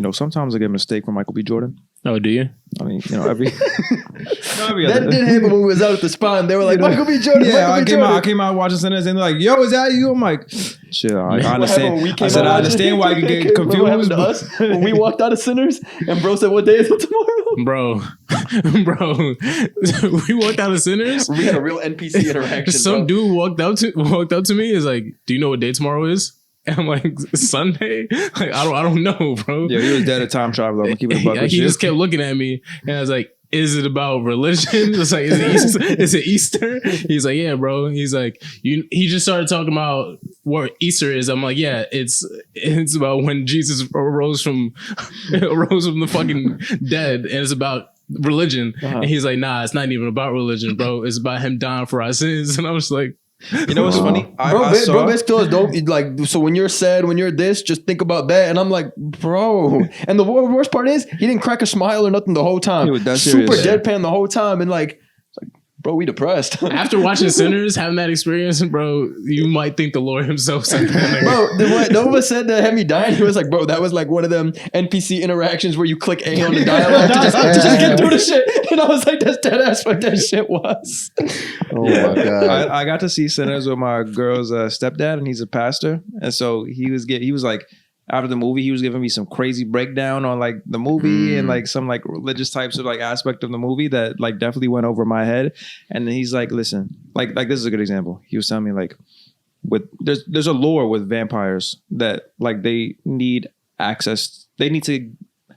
sometimes I get a mistake from Michael B. Jordan. Oh, do you? I mean, every that did happen when we was out at the Spine. They were like, Michael B. Jordan. Yeah, I came out watching Sinners and they're like, "Yo, is that you?" I'm like, "Chill." I understand. I said, I understand why you get confused. What happened to us when we walked out of Sinners and bro said, "What day is it tomorrow?" Bro, we walked out of Sinners. We had a real NPC interaction. Some dude walked up to me. Is like, "Do you know what day tomorrow is?" And I'm like, Sunday? Like, I don't know, bro. Yeah, he was dead at time travel. I'm gonna keep it a buck with he you. just kept looking at me, and I was like, "Is it about religion?" It's like, is it Easter? He's like, "Yeah, bro." He's like, he just started talking about what Easter is. I'm like, "Yeah, it's about when Jesus arose from the fucking dead, and it's about religion." And he's like, "Nah, it's not even about religion, bro. It's about him dying for our sins." And I was like, you know what's funny? Bro, bitch told us, don't like. So when you're sad, when you're this, just think about that. And I'm like, bro. And the worst part is, he didn't crack a smile or nothing the whole time. He was that super serious. deadpan the whole time, and like, bro, we depressed. after watching Sinners, having that experience, bro, you might think the Lord himself said that. Bro, Nova said that had me dying. He was like, bro, that was like one of them NPC interactions where you click A on the dialogue to just get through the shit. And I was like, that's dead ass what that shit was. Oh my God. I got to see Sinners with my girl's stepdad, and he's a pastor. And so he was like, after the movie, he was giving me some crazy breakdown on like the movie and like some like religious types of like aspect of the movie that like definitely went over my head. And then he's like, listen, like this is a good example. He was telling me like, there's a lore with vampires that like they need access. They need to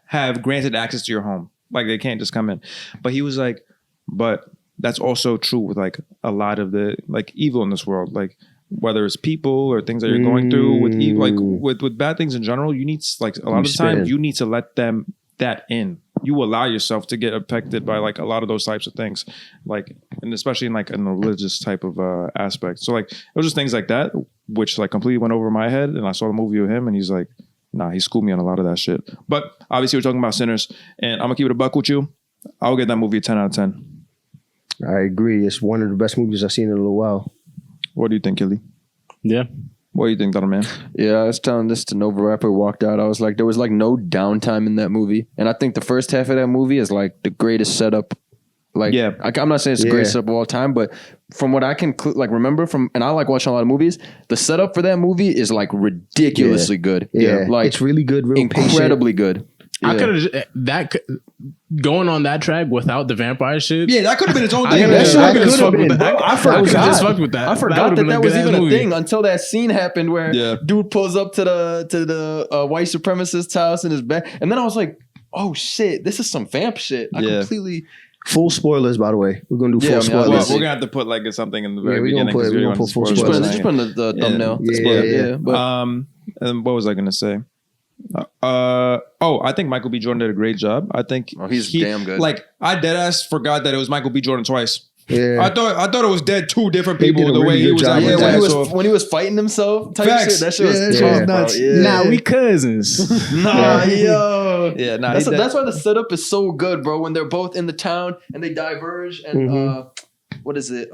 have granted access to your home. Like they can't just come in. But he was like, but that's also true with like a lot of the like evil in this world. Like whether it's people or things that you're going through with evil, like with bad things in general, you need to, like a lot of the time you need to let that in. You allow yourself to get affected by like a lot of those types of things, like, and especially in like in the religious type of aspect. So like it was just things like that, which like completely went over my head. And I saw the movie with him, and he's like, nah, he schooled me on a lot of that shit. But obviously we're talking about Sinners, and I'm gonna keep it a buck with you. I'll get that movie a 10 out of 10. I agree. It's one of the best movies I've seen in a little while. What do you think, Killy? Yeah. What do you think, Donald Man? Yeah, I was telling this to Nova Rapper, walked out. I was like, there was like no downtime in that movie. And I think the first half of that movie is like the greatest setup. Like, yeah. I'm not saying it's the greatest setup of all time, but from what I can remember from, and I like watching a lot of movies, the setup for that movie is like ridiculously good. Yeah. Like it's really good, real incredibly good. Yeah. I could have going on that track without the vampire shit. Yeah, that could have been its own thing. I just fucked with that. I forgot that was even a thing until that scene happened where dude pulls up to the white supremacist house in his bed, and then I was like, oh shit, this is some vamp shit. I completely. Full spoilers, by the way. We're gonna do full spoilers. We're gonna have to put like something in the very beginning. We're gonna put full spoilers. Just put the thumbnail. Yeah. But, and what was I gonna say? I think Michael B. Jordan did a great job. I think he's damn good. Like I deadass forgot that it was Michael B. Jordan twice. Yeah, I thought it was dead two different people. The way he was when he was fighting himself, type shit. That shit was nuts. Nah, we cousins. Yo. Yeah, nah. That's why the setup is so good, bro. When they're both in the town and they diverge, and what is it?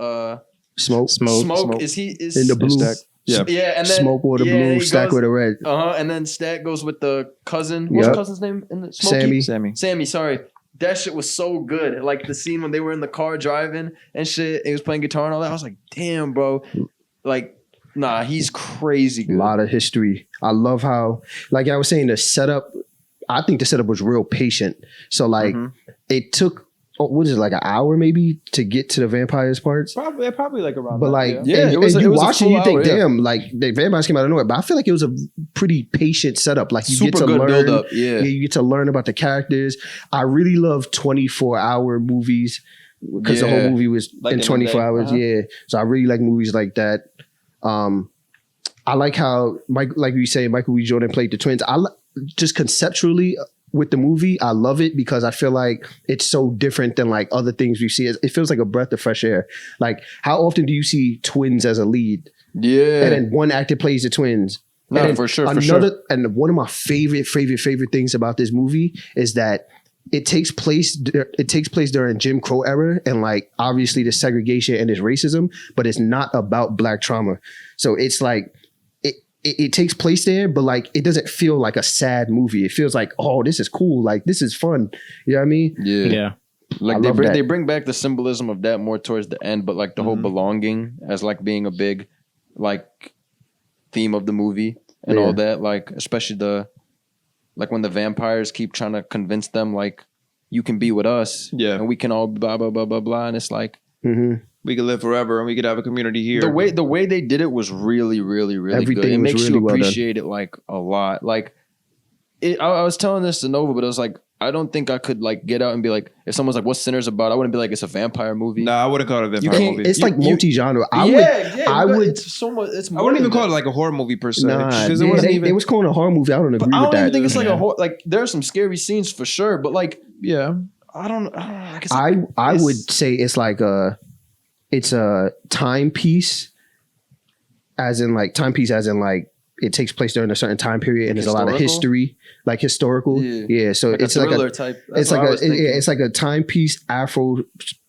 Smoke. Is in the blue stack? Yeah, and then Smoke with the blue, Stack with the red. And then Stack goes with the cousin. What's the cousin's name? In the Sammy. Sorry. That shit was so good. Like the scene when they were in the car driving and shit, and he was playing guitar and all that. I was like, damn, bro. Like, nah, he's crazy good. A lot of history. I love how, like I was saying, the setup, I think the setup was real patient. So like it took, what is it, like an hour maybe to get to the vampires parts? Probably like around. But like, it was you watch it, you think, hour, damn, like the vampires came out of nowhere. But I feel like it was a pretty patient setup. Like you super get to good learn, build up. Yeah, you get to learn about the characters. I really love 24-hour movies because the whole movie was like in 24 hours. Yeah, so I really like movies like that. I like how like you say, Michael B. Jordan played the twins. Just conceptually. With the movie, I love it because I feel like it's so different than like other things we see. It feels like a breath of fresh air. Like, how often do you see twins as a lead? Yeah. And then one actor plays the twins. No, for sure. And one of my favorite things about this movie is that it takes place during Jim Crow era, and like obviously the segregation and this racism, but it's not about Black trauma. So it's like it takes place there, but like it doesn't feel like a sad movie. It feels like, oh, this is cool. Like this is fun. You know what I mean? Yeah. Like they bring back the symbolism of that more towards the end, but like the whole belonging as like being a big like theme of the movie and all that. Like especially like when the vampires keep trying to convince them like you can be with us, and we can all blah blah blah blah blah, and it's like we could live forever and we could have a community here. The way they did it was really Everything good. It was makes really you well done. appreciate it like a lot. Like I was telling this to Nova, but it was like I don't think I could like get out and be like, if someone's like, "What's Sinners about?" I wouldn't be like, "It's a vampire movie." Nah, I wouldn't call it a vampire movie. It's like multi-genre. I would. It's so much. It's more I wouldn't even than call that. it like a horror movie per se. Nah, Because it wasn't even. they was calling it a horror movie. I don't agree But I with don't even that. think it's like a horror. Like there are some scary scenes for sure, but like Yeah. I guess I would say it's like it's a timepiece, as in like it takes place during a certain time period and there's a lot of history, like historical. Yeah. So like it's a like thriller a type. it's like a timepiece Afro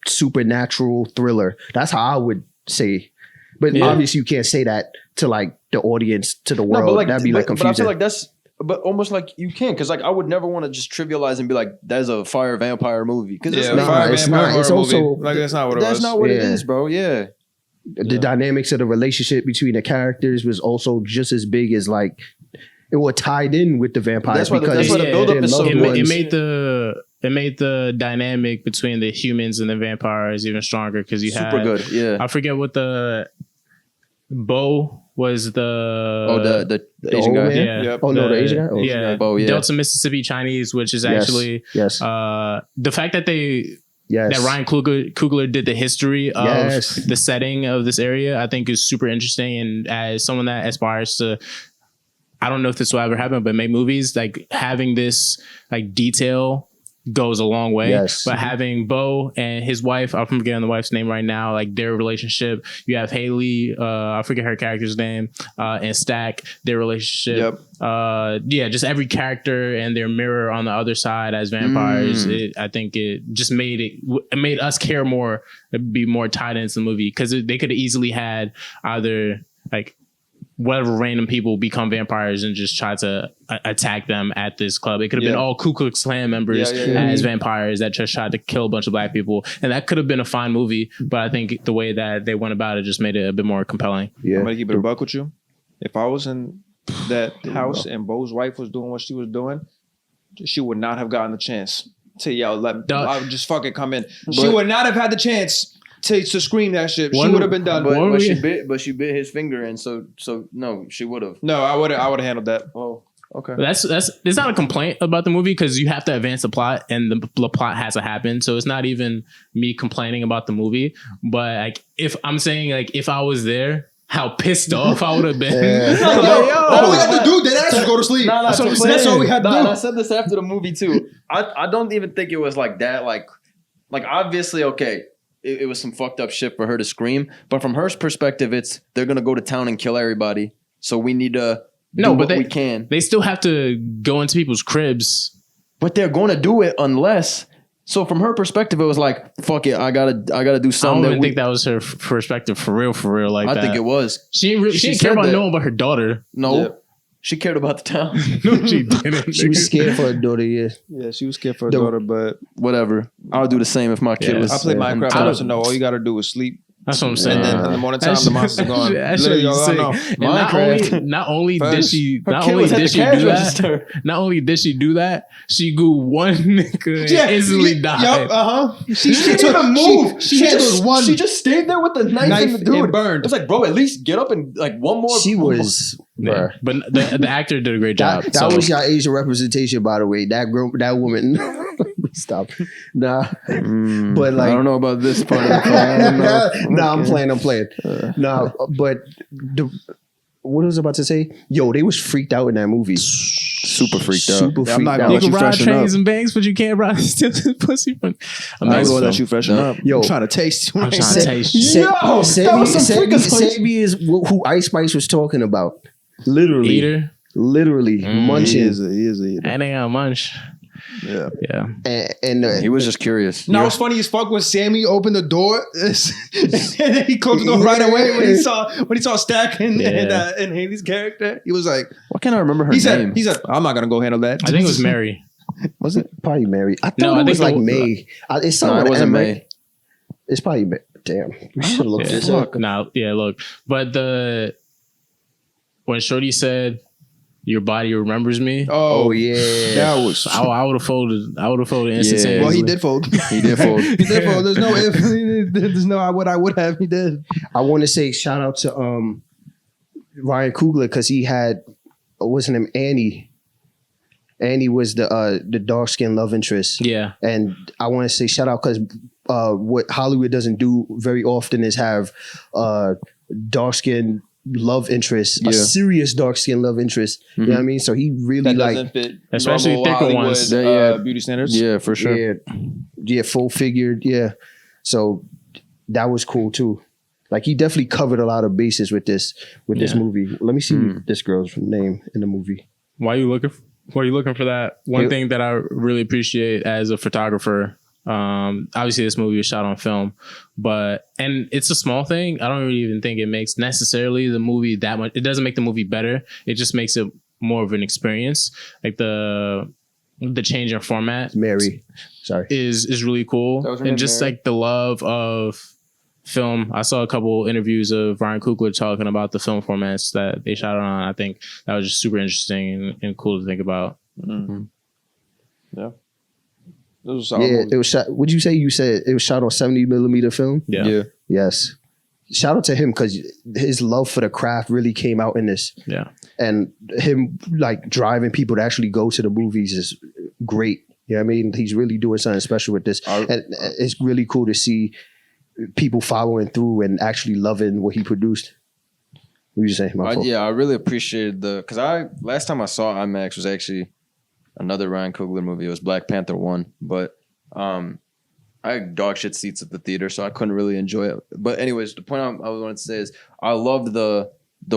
supernatural thriller. That's how I would say. But obviously you can't say that to like the audience, to the world. Like, that'd be like confusing. But I feel like that's. But almost like you can, because like I would never want to just trivialize and be like, "That's a fire vampire movie." Because Yeah, it's fire it's vampire not. horror It's movie. also Like that's not what it was. that's not what it Yeah. is, bro. Yeah, the dynamics of the relationship between the characters was also just as big as like it was tied in with the vampires. That's why the because build-up their is so loved good. It ones- made the dynamic between the humans and the vampires even stronger because you super had good. Yeah. I forget what the Bo was the the Asian old guy. man? yeah Oh, no, the Asian guy? Oh, yeah Bo, yeah. Delta Mississippi Chinese, which is actually yes. the fact that Yes. that Ryan Coogler did the history of the setting of this area, I think is super interesting. And as someone that aspires to, I don't know if this will ever happen, but make movies, like having this like detail goes a long way. Yes. But having Bo and his wife, I'm forgetting the wife's name right now, like their relationship. You have Haley, I forget her character's name, and Stack, their relationship. Yep. Just every character and their mirror on the other side as vampires. I think it just made us care more, be more tied into the movie, because they could have easily had either like whatever random people become vampires and just try to attack them at this club. It could have been all Ku Klux Klan members as vampires that just tried to kill a bunch of black people. And that could have been a fine movie, but I think the way that they went about it just made it a bit more compelling. Yeah. I'm gonna keep it a buck with you. If I was in that house and Bo's wife was doing what she was doing, she would not have gotten the chance to yell, I would just fucking come in. She would not have had the chance to scream that shit. She would have been done. But she bit his finger, and so no, she would have. No, I would have handled that. Oh, okay. That's it's not a complaint about the movie, because you have to advance the plot and the plot has to happen. So it's not even me complaining about the movie, but like if I'm saying like if I was there, how pissed off I would have been. All we had to do, that ass was go to sleep. That's all we had to do. I said this after the movie too. I don't even think it was like that. Like obviously, okay. It was some fucked up shit for her to scream, but from her perspective, they're gonna go to town and kill everybody. So we need to do what we can. They still have to go into people's cribs, but they're going to do it unless. So from her perspective, it was like, fuck it, I gotta do something. I don't even think that was her perspective for real. Like I think it was. She didn't care about knowing about her daughter. No. Yeah. She cared about the town. No, she didn't. She was scared for her daughter. Yeah, she was scared for her daughter, but whatever. I'll do the same if my kid was. I play Minecraft. I also know all you got to do is sleep. That's what I'm saying. And then in the morning time, the monsters are gone. Literally, all I know. Not only did she do that, she grew one nigga and instantly died. She didn't even move. She just stayed there with the knife and the dude. And burned. It's like, bro, at least get up and like one more. She was. Yeah. But the actor did a great job. That was your Asian representation, by the way. That woman. Stop. Nah. But like, I don't know about this part of the plan. I'm playing. But what was I about to say? Yo, they was freaked out in that movie. Super freaked out. Super freaked not out. gonna You can you ride freshen trains up. and banks, but you can't ride still pussy. I'm not going to let you freshen up. Yo. I'm trying to taste you. I'm trying to taste you. Sebi is who Ice Spice was talking about. Literally. Eater. Literally. He Munching. is a eater. That ain't a munch. Yeah. And He was just curious. Now it's funny as fuck when Sammy opened the door and then he closed the door right away when he saw Stack and Haley's character. He was like, Why can't I remember her name? He said, I'm not gonna go handle that. I think it was Mary. was it probably Mary? I thought No, I it was think like it was- May. It's something No, it with wasn't M, May. right? It's probably May. Damn, we should have looked Yeah. this up. Look, but when Shorty said, "Your body remembers me," Oh yeah, That was I would have folded. I would have folded instantaneously. well, he did fold. He did fold. He did fold. There's no if. There's no what I would have. He did. I want to say shout out to Ryan Coogler because he had what's her name, Annie. Annie was the dark skinned love interest. Yeah. And I want to say shout out because what Hollywood doesn't do very often is have dark skinned love interest, a serious dark skinned love interest. You know what I mean? So he really That doesn't fit especially normal thicker Hollywood, ones. beauty standards. Yeah, for sure. yeah, full figured. Yeah. So that was cool too. Like he definitely covered a lot of bases with this movie. Let me see this girl's name in the movie. Why are you looking for that? One thing that I really appreciate as a photographer, obviously this movie was shot on film, and it's a small thing. I don't really even think it makes necessarily the movie that much. It doesn't make the movie better. It just makes it more of an experience. Like the change in format Mary, sorry, is really cool. That was her And name, just Mary? like the love of film. I saw a couple interviews of Ryan Coogler talking about the film formats that they shot it on. I think that was just super interesting and cool to think about. Mm-hmm. Yeah. This was a solid movie. it was shot. Would you say it was shot on 70mm film? Yeah. Yes. Shout out to him because his love for the craft really came out in this. Yeah. And him like driving people to actually go to the movies is great. You know what I mean? He's really doing something special with this. And it's really cool to see people following through and actually loving what he produced. What were you saying? I really appreciated because last time I saw IMAX was actually another Ryan Coogler movie. It was Black Panther 1, but I had dog shit seats at the theater, so I couldn't really enjoy it. But anyways, the point I wanted to say is I loved the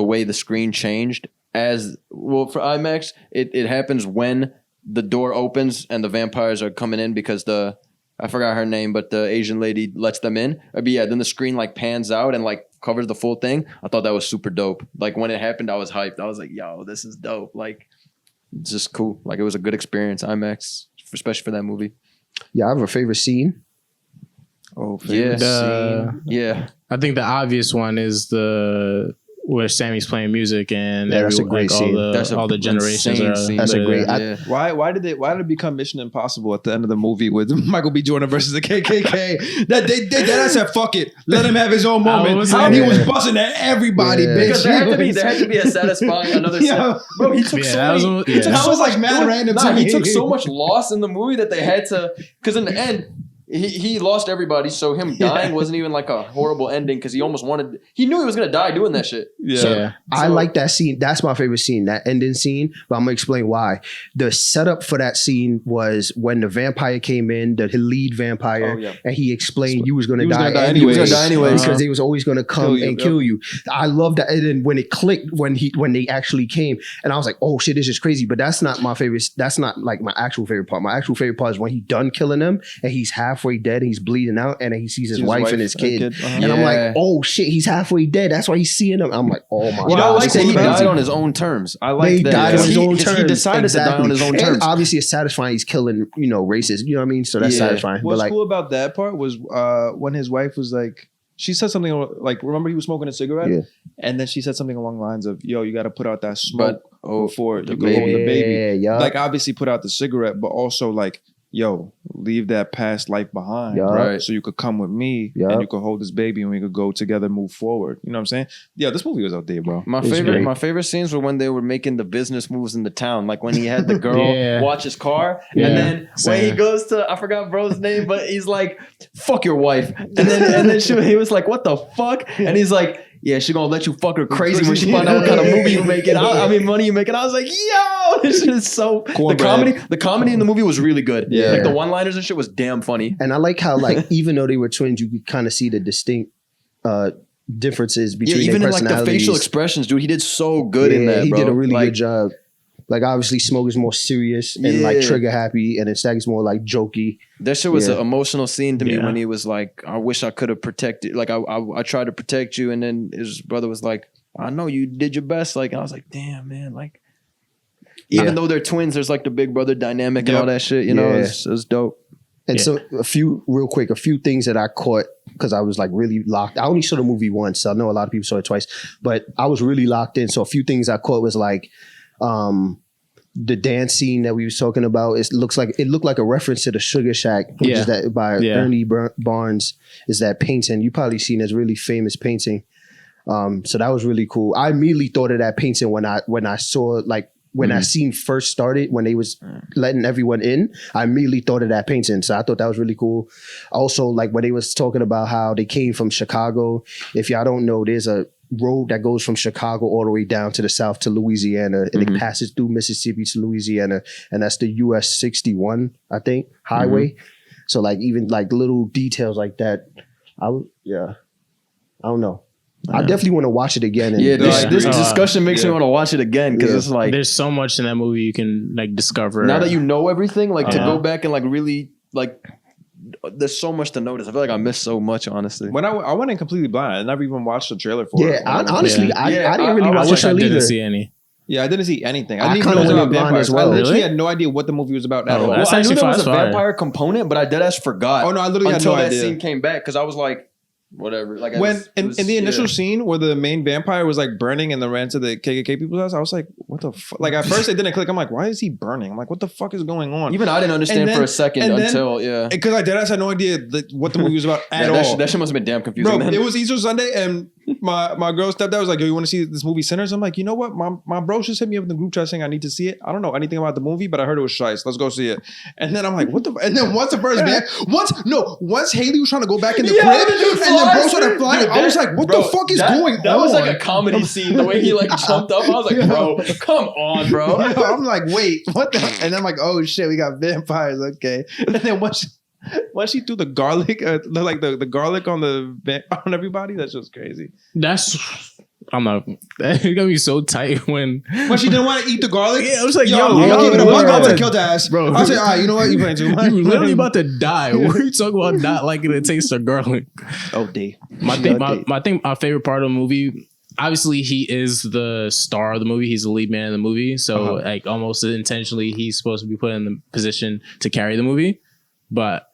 way the screen changed as well for IMAX. It happens when the door opens and the vampires are coming in because I forgot her name, but the Asian lady lets them in. But yeah, then the screen like pans out and like covers the full thing. I thought that was super dope. Like when it happened, I was hyped. I was like, yo, this is dope. Like it's just cool. Like it was a good experience, IMAX, especially for that movie. Yeah, I have a favorite scene. Oh, Yeah. I think the obvious one is where Sammy's playing music and that's a great scene. all the generations are. scene. That's a great. Yeah. Why did it become Mission Impossible at the end of the movie with Michael B. Jordan versus the KKK? I said, fuck it, let him have his own moment. And he was busting at everybody, bitch. Because there had to be a satisfying another Yeah. Bro, he took That was like mad random to me. He took so much loss in the movie that they had to, because in the end he lost everybody, so him dying wasn't even like a horrible ending because he knew he was gonna die doing that shit. I like that scene. That's my favorite scene, that ending scene. But I'm gonna explain why. The setup for that scene was when the vampire came in, the lead vampire, and he explained you was gonna die anyways. Because he was always gonna come and kill you. I love that. And then when it clicked, when they actually came, and I was like, oh shit, this is crazy. But that's not my favorite. That's not like my actual favorite part. My actual favorite part is when he done killing him and he's halfway dead, he's bleeding out, and then he sees his wife and his kid. And I'm like, oh shit, he's halfway dead. That's why he's seeing him. I'm like, oh my god. I like that he died on his own terms. I like he that. died on his own terms. He decided to die on his own terms. And obviously, it's satisfying. He's killing, racists. You know what I mean? So that's satisfying. What's but like, cool about that part was when his wife was like, she said something like, remember he was smoking a cigarette, and then she said something along the lines of, "Yo, you got to put out that smoke before you go hold the baby." Yeah. Like obviously put out the cigarette, but also like, yo, leave that past life behind, right? So you could come with me and you could hold this baby and we could go together, move forward. You know what I'm saying? Yeah, this movie was out there, bro. My favorite scenes were when they were making the business moves in the town, like when he had the girl watch his car, and then when he goes to, I forgot bro's name, but he's like, "Fuck your wife," and then he was like, "What the fuck?" And he's like, yeah, she gonna let you fuck her crazy when she find out what kind of movie you making. Money you making. I was like, yo, this shit is so. The comedy in the movie was really good. Yeah, like the one-liners and shit was damn funny. And I like how like even though they were twins, you could kind of see the distinct differences between their even in personalities. like the facial expressions, dude. He did so good in that. He bro. did a really good job. Like obviously, Smoke is more serious and like trigger happy, and then Stag is more like jokey. That shit was an emotional scene to me when he was like, "I wish I could have protected. Like I tried to protect you," and then his brother was like, "I know you did your best." Like, and I was like, "Damn, man!" Like, even though they're twins, there's like the big brother dynamic and all that shit. You know, it's dope. And so a few things that I caught because I was like really locked. I only saw the movie once, so I know a lot of people saw it twice, but I was really locked in. So a few things I caught was like the dance scene that we was talking about. It looked like a reference to the Sugar Shack, which is that by Ernie Barnes. Is that painting? You probably seen this really famous painting. So that was really cool. I immediately thought of that painting when I saw like. When that scene first started, when they was letting everyone in, I immediately thought of that painting. So I thought that was really cool. Also, like when they was talking about how they came from Chicago. If y'all don't know, there's a road that goes from Chicago all the way down to the south to Louisiana, and it passes through Mississippi to Louisiana, and that's the US 61, I think, highway. So like even like little details like that, I don't know. I definitely want to watch it again. And this discussion makes me want to watch it again because it's like there's so much in that movie you can like discover. Now that you know everything, like to go back and like really like, there's so much to notice. I feel like I missed so much, honestly. When I went in completely blind, I never even watched the trailer for it. Honestly, I didn't really watch the trailer either. I didn't see any. Yeah, I didn't see anything. I didn't even know it was about vampires. Well. I literally had no idea what the movie was about at all. Well, I knew there was a vampire component, but I deadass forgot. Oh no, I literally had no idea. Until that scene came back because I was like, whatever. Like when in the initial scene where the main vampire was like burning and then ran to the KKK people's house, I was like, what the fuck? Like at first it didn't click. I'm like, why is he burning? I'm like, what the fuck is going on? Even I didn't understand for a second until because I deadass had no idea what the movie was about at all. That shit must have been damn confusing. Bro, it was Easter Sunday and my girl's stepdad was like, yo, you want to see this movie Sinners? I'm like, you know what? My bro just hit me up in the group chat saying I need to see it. I don't know anything about the movie, but I heard it was shice. Let's go see it. And then I'm like, what the? And then once Haley was trying to go back in the crib and then bro started flying, I was like, what the fuck is going on? That was like a comedy scene. The way he like jumped up, I was like, bro, come on, bro. I'm like, wait, what the? And then I'm like, oh shit, we got vampires. Okay. And then once she threw the garlic, like the garlic on everybody, that's just crazy. I'm not. It's gonna be so tight when she didn't want to eat the garlic. Yeah, I was like, yo, I'm gonna give it a buck. I would have killed the ass, bro. I said, all right, you know what? You playing too much. You literally about to die. What are you talking about? Not liking the taste of garlic. Oh, D. My favorite part of the movie. Obviously, he is the star of the movie. He's the lead man in the movie. So, like, almost intentionally, he's supposed to be put in the position to carry the movie. But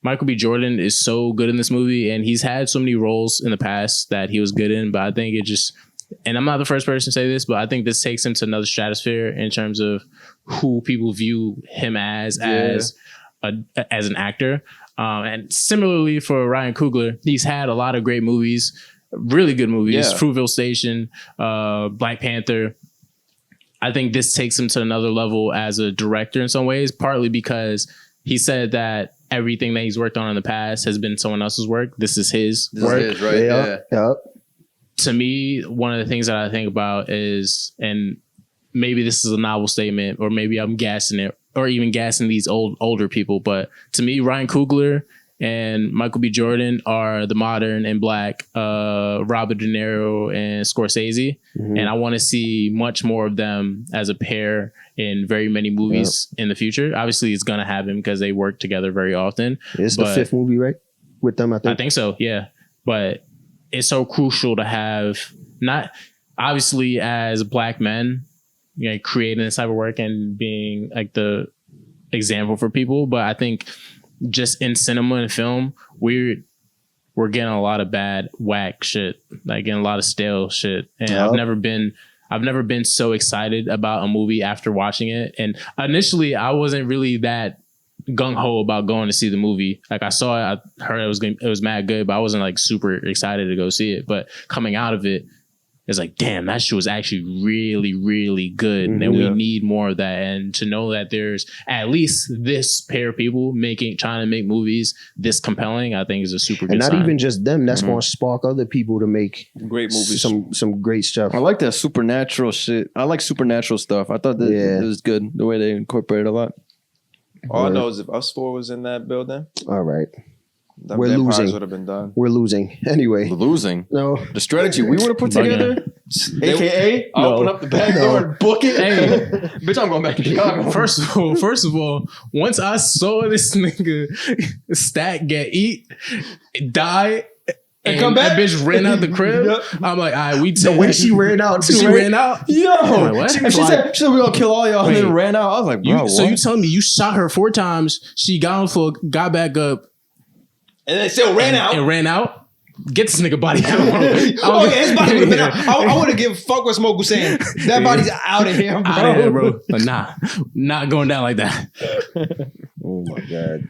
Michael B. Jordan is so good in this movie, and he's had so many roles in the past that he was good in. But I think it just, and I'm not the first person to say this, but I think this takes him to another stratosphere in terms of who people view him as an actor. And similarly for Ryan Coogler, he's had a lot of great movies. Really good movies, Fruitvale Station, Black Panther. I think this takes him to another level as a director in some ways, partly because he said that everything that he's worked on in the past has been someone else's work. This is his work. Is his, right? Yeah. To me, one of the things that I think about is, and maybe this is a novel statement, or maybe I'm gassing it, or even gassing these older people, but to me, Ryan Coogler and Michael B. Jordan are the modern and black Robert De Niro and Scorsese. Mm-hmm. And I want to see much more of them as a pair in very many movies in the future. Obviously, it's going to happen because they work together very often. It's the fifth movie, right? With them, I think so, yeah. But it's so crucial to have, not obviously as black men, you know, creating this type of work and being like the example for people. But I think just in cinema and film, we're getting a lot of bad whack shit, like getting a lot of stale shit. And I've never been so excited about a movie after watching it. And initially I wasn't really that gung ho about going to see the movie. Like I saw it, I heard it was mad good, but I wasn't like super excited to go see it. But coming out of it, it's like, damn, that shit was actually really, really good. Mm-hmm. And we need more of that. And to know that there's at least this pair of people trying to make movies this compelling, I think is a super good sign. And not even just them, that's going to spark other people to make great movies. Some great stuff. I like that supernatural shit. I like supernatural stuff. I thought that it was good, the way they incorporated a lot. All I know is if Us 4 was in that building. All right. We're losing. Would have been done. We're losing. Anyway. Losing? No. The strategy we would have put together? AKA, open up the back door and book it. Hey, bitch, I'm going back to Chicago. First of all, once I saw this nigga Stack get die and come back, that bitch ran out the crib. Yep. I'm like, all right, the way she ran out, she ran out. Yo, like, what? She said we're gonna kill all y'all, and then ran out. I was like, bro, so you telling me you shot her 4 times? She got back up, and then still ran out. And ran out. Get this nigga body out. Oh yeah, his body would have been out. I would have given fuck what Smoke was saying. That body's out of here, bro. Out of here, bro. But nah, not going down like that. Oh my god.